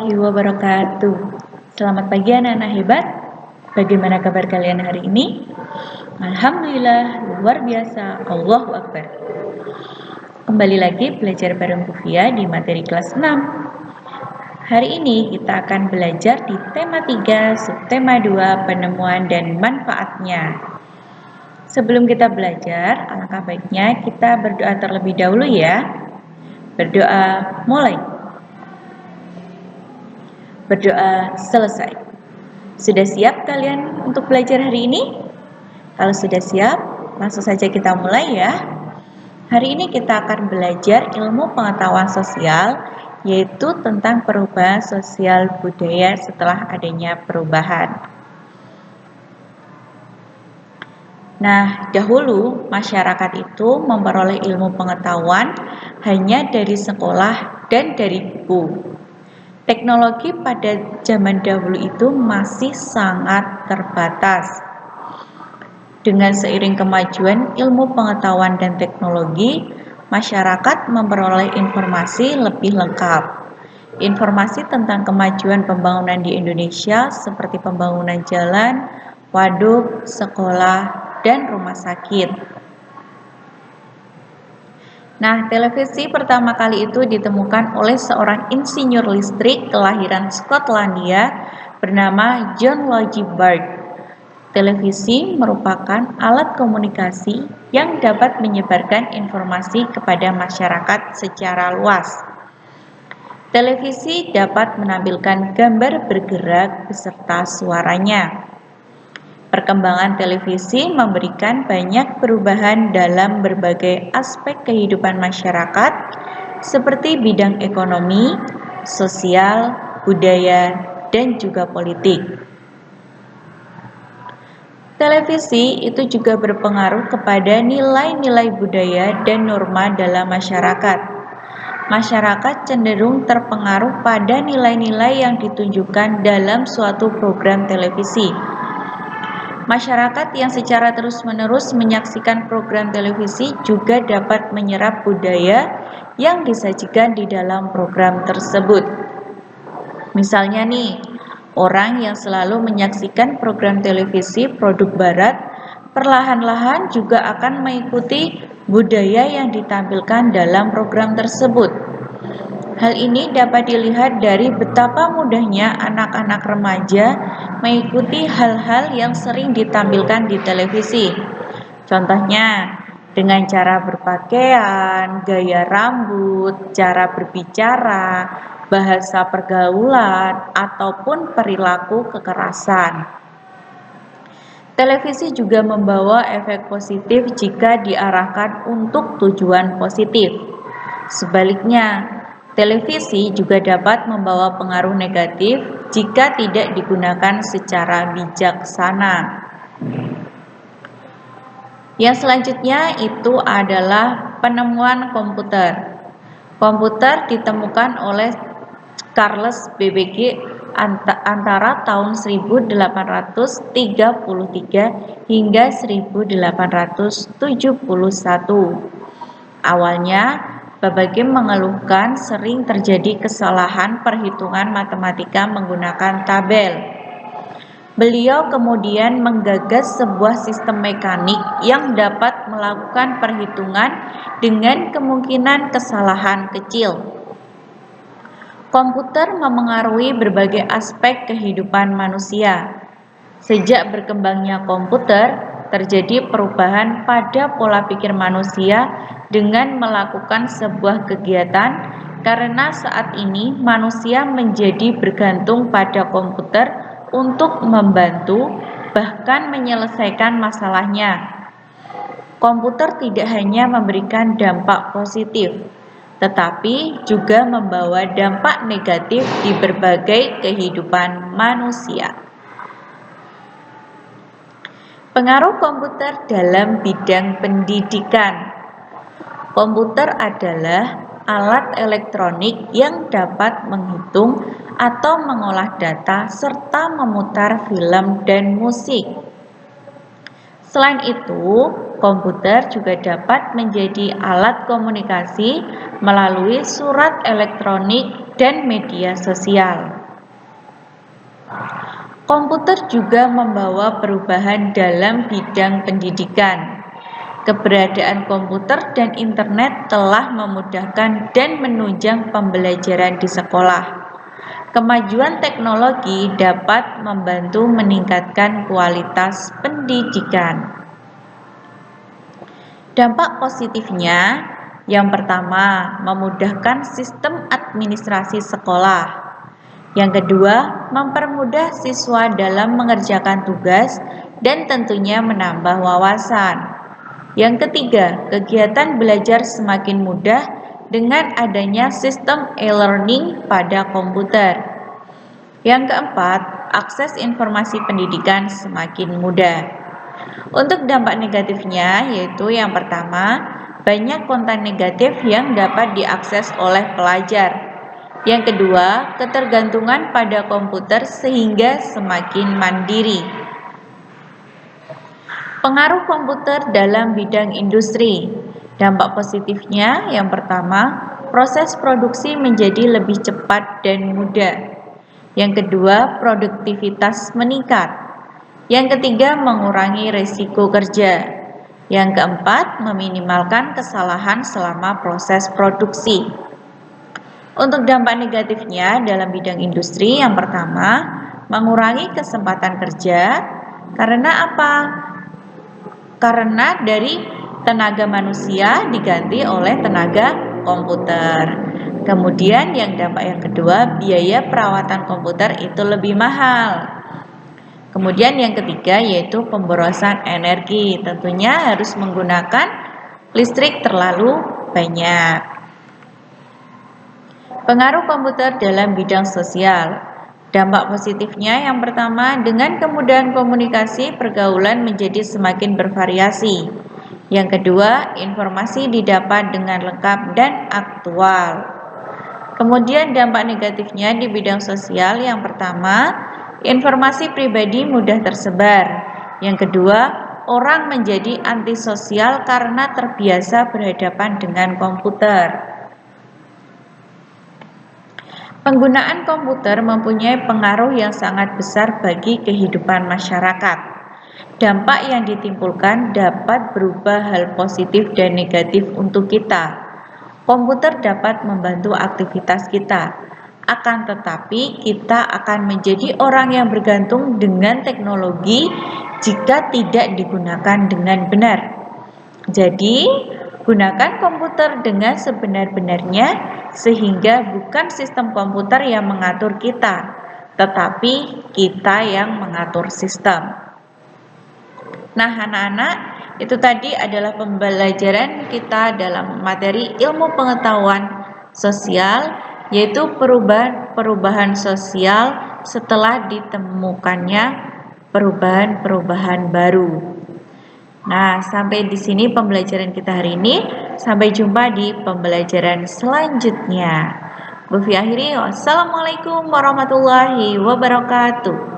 warahmatullahi wabarakatuh. Selamat pagi anak-anak hebat. Bagaimana kabar kalian hari ini? Alhamdulillah, luar biasa. Allahu Akbar. Kembali lagi belajar bareng Kufia di materi kelas 6. Hari ini kita akan belajar di tema 3, subtema 2, penemuan dan manfaatnya. Sebelum kita belajar, alangkah baiknya kita berdoa terlebih dahulu ya. Berdoa mulai. Berdoa selesai. Sudah siap kalian untuk belajar hari ini? Kalau sudah siap, langsung saja kita mulai ya. Hari ini kita akan belajar ilmu pengetahuan sosial, yaitu tentang perubahan sosial budaya setelah adanya perubahan. Nah, dahulu masyarakat itu memperoleh ilmu pengetahuan hanya dari sekolah dan dari buku. Teknologi pada zaman dahulu itu masih sangat terbatas. Dengan seiring kemajuan ilmu pengetahuan dan teknologi, masyarakat memperoleh informasi lebih lengkap. Informasi tentang kemajuan pembangunan di Indonesia seperti pembangunan jalan, waduk, sekolah, dan rumah sakit. Nah, televisi pertama kali itu ditemukan oleh seorang insinyur listrik kelahiran Skotlandia bernama John Logie Baird. Televisi merupakan alat komunikasi yang dapat menyebarkan informasi kepada masyarakat secara luas. Televisi dapat menampilkan gambar bergerak beserta suaranya. Perkembangan televisi memberikan banyak perubahan dalam berbagai aspek kehidupan masyarakat, seperti bidang ekonomi, sosial, budaya, dan juga politik. Televisi itu juga berpengaruh kepada nilai-nilai budaya dan norma dalam masyarakat. Masyarakat cenderung terpengaruh pada nilai-nilai yang ditunjukkan dalam suatu program televisi. Masyarakat yang secara terus-menerus menyaksikan program televisi juga dapat menyerap budaya yang disajikan di dalam program tersebut. Misalnya nih, orang yang selalu menyaksikan program televisi produk barat, perlahan-lahan juga akan mengikuti budaya yang ditampilkan dalam program tersebut. Hal ini dapat dilihat dari betapa mudahnya anak-anak remaja mengikuti hal-hal yang sering ditampilkan di televisi. Contohnya, dengan cara berpakaian, gaya rambut, cara berbicara, bahasa pergaulan, ataupun perilaku kekerasan. Televisi juga membawa efek positif jika diarahkan untuk tujuan positif. Sebaliknya, televisi juga dapat membawa pengaruh negatif jika tidak digunakan secara bijaksana. Yang selanjutnya itu adalah penemuan komputer. Komputer ditemukan oleh Charles Babbage antara tahun 1833 hingga 1871. Awalnya, Babbage mengeluhkan sering terjadi kesalahan perhitungan matematika menggunakan tabel. Beliau kemudian menggagas sebuah sistem mekanik yang dapat melakukan perhitungan dengan kemungkinan kesalahan kecil. Komputer memengaruhi berbagai aspek kehidupan manusia. Sejak berkembangnya komputer, terjadi perubahan pada pola pikir manusia dengan melakukan sebuah kegiatan, karena saat ini manusia menjadi bergantung pada komputer untuk membantu, bahkan menyelesaikan masalahnya. Komputer tidak hanya memberikan dampak positif, tetapi juga membawa dampak negatif di berbagai kehidupan manusia. Pengaruh komputer dalam bidang pendidikan. Komputer adalah alat elektronik yang dapat menghitung atau mengolah data serta memutar film dan musik. Selain itu, komputer juga dapat menjadi alat komunikasi melalui surat elektronik dan media sosial. Komputer juga membawa perubahan dalam bidang pendidikan. Keberadaan komputer dan internet telah memudahkan dan menunjang pembelajaran di sekolah. Kemajuan teknologi dapat membantu meningkatkan kualitas pendidikan. Dampak positifnya, yang pertama, memudahkan sistem administrasi sekolah. Yang kedua, mempermudah siswa dalam mengerjakan tugas dan tentunya menambah wawasan. Yang ketiga, kegiatan belajar semakin mudah dengan adanya sistem e-learning pada komputer. Yang keempat, akses informasi pendidikan semakin mudah. Untuk dampak negatifnya, yaitu yang pertama, banyak konten negatif yang dapat diakses oleh pelajar. Yang kedua, ketergantungan pada komputer sehingga semakin mandiri. Pengaruh komputer dalam bidang industri. Dampak positifnya, yang pertama, proses produksi menjadi lebih cepat dan mudah. Yang kedua, produktivitas meningkat. Yang ketiga, mengurangi risiko kerja. Yang keempat, meminimalkan kesalahan selama proses produksi. Untuk dampak negatifnya dalam bidang industri, yang pertama, mengurangi kesempatan kerja. Karena apa? Karena dari tenaga manusia diganti oleh tenaga komputer. Kemudian yang dampak yang kedua, biaya perawatan komputer itu lebih mahal. Kemudian yang ketiga yaitu pemborosan energi. Tentunya harus menggunakan listrik terlalu banyak. Pengaruh komputer dalam bidang sosial. Dampak positifnya yang pertama, dengan kemudahan komunikasi, pergaulan menjadi semakin bervariasi. Yang kedua, informasi didapat dengan lengkap dan aktual. Kemudian dampak negatifnya di bidang sosial, yang pertama, informasi pribadi mudah tersebar. Yang kedua, orang menjadi antisosial karena terbiasa berhadapan dengan komputer. Penggunaan komputer mempunyai pengaruh yang sangat besar bagi kehidupan masyarakat. Dampak yang ditimbulkan dapat berubah hal positif dan negatif untuk kita. Komputer dapat membantu aktivitas kita, akan tetapi kita akan menjadi orang yang bergantung dengan teknologi jika tidak digunakan dengan benar. Jadi, gunakan komputer dengan sebenar-benarnya sehingga bukan sistem komputer yang mengatur kita, tetapi kita yang mengatur sistem. Nah, anak-anak, itu tadi adalah pembelajaran kita dalam materi ilmu pengetahuan sosial, yaitu perubahan sosial setelah ditemukannya perubahan-perubahan baru. Nah, sampai di sini pembelajaran kita hari ini. Sampai jumpa di pembelajaran selanjutnya. Wassalamualaikum warahmatullahi wabarakatuh.